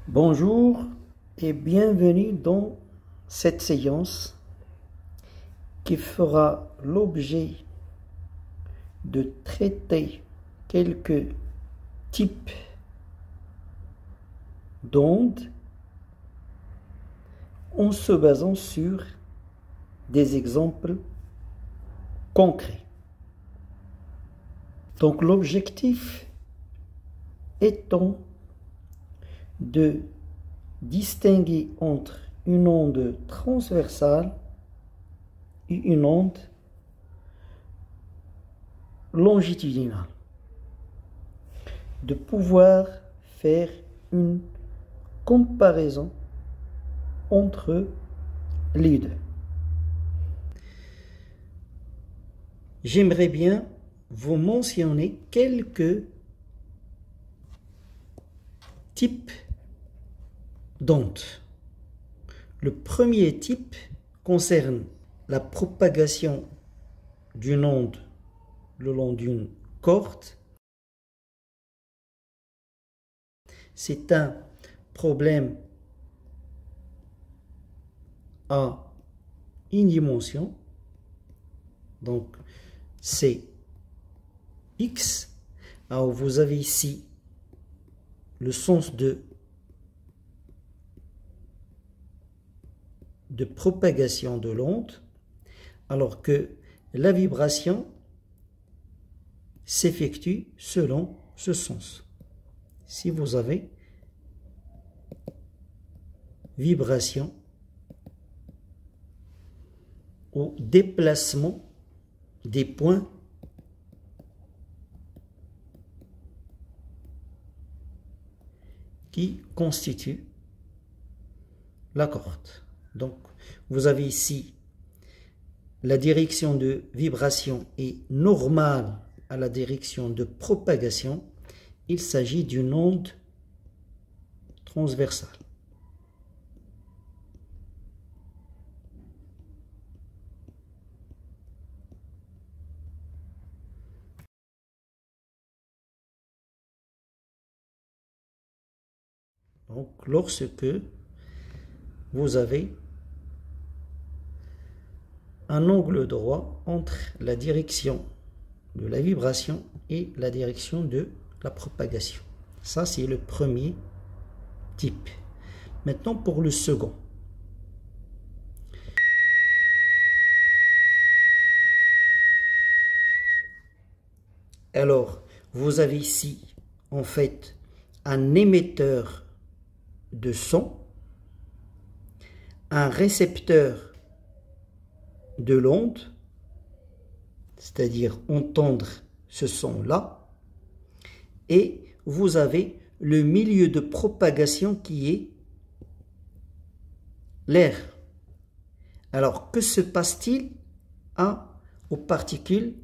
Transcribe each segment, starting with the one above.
Bonjour et bienvenue dans cette séance qui fera l'objet de traiter quelques types d'ondes en se basant sur des exemples concrets. Donc l'objectif étant de distinguer entre une onde transversale et une onde longitudinale, de pouvoir faire une comparaison entre les deux. J'aimerais bien vous mentionner quelques types d'ondes. Le premier type concerne la propagation d'une onde le long d'une corde. C'est un problème à une dimension, donc c'est X. Alors vous avez ici le sens de propagation de l'onde, alors que la vibration s'effectue selon ce sens. Si vous avez vibration ou déplacement des points qui constituent la corde. Donc, vous avez ici la direction de vibration est normale à la direction de propagation. Il s'agit d'une onde transversale. Donc, lorsque vous avez un angle droit entre la direction de la vibration et la direction de la propagation. Ça, c'est le premier type. Maintenant, pour le second. Alors, vous avez ici, en fait, un émetteur de son, un récepteur de l'onde, c'est-à-dire entendre ce son-là, et vous avez le milieu de propagation qui est l'air. Alors, que se passe-t-il aux particules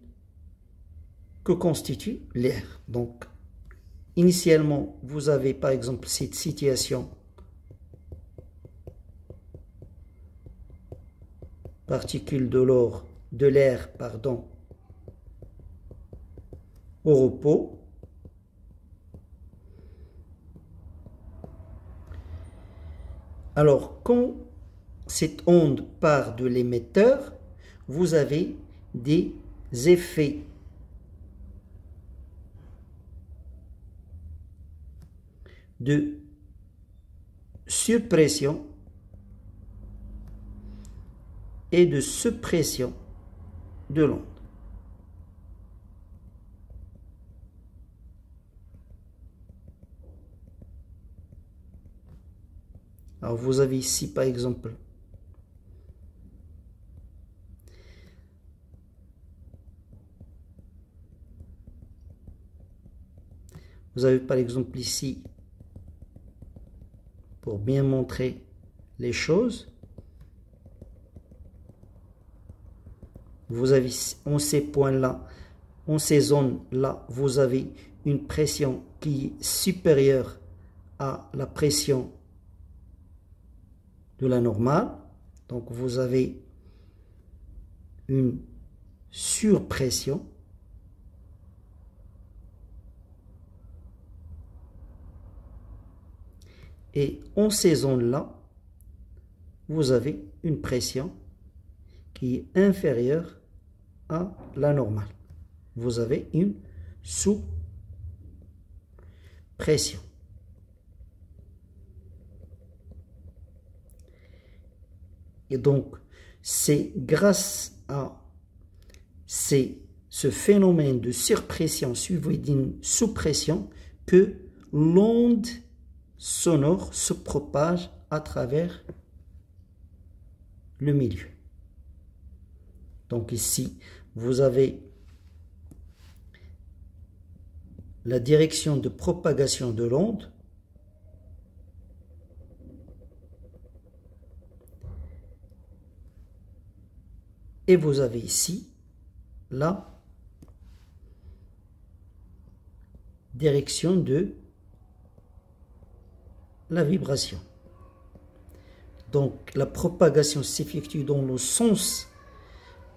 que constitue l'air? Donc, initialement, vous avez par exemple cette situation particules de l'air, au repos. Alors, quand cette onde part de l'émetteur, vous avez des effets de surpression et de suppression de l'onde. Alors vous avez ici par exemple ici, pour bien montrer les choses, vous avez en ces points-là, en ces zones-là, vous avez une pression qui est supérieure à la pression de la normale. Donc vous avez une surpression. Et en ces zones-là, vous avez une pression qui est inférieure à la normale. Vous avez une sous-pression. Et donc, c'est grâce à ce phénomène de surpression suivi d'une sous-pression que l'onde sonore se propage à travers le milieu. Donc ici, vous avez la direction de propagation de l'onde. Et vous avez ici la direction de la vibration. Donc la propagation s'effectue dans le sens,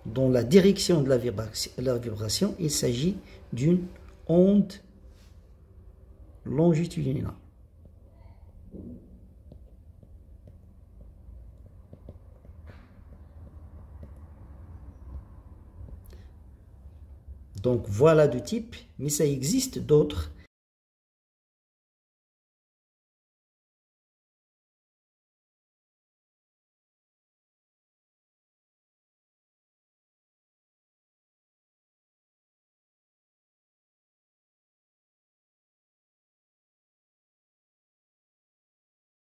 dans la direction de la vibration. Il s'agit d'une onde longitudinale. Donc voilà deux types, mais ça existe d'autres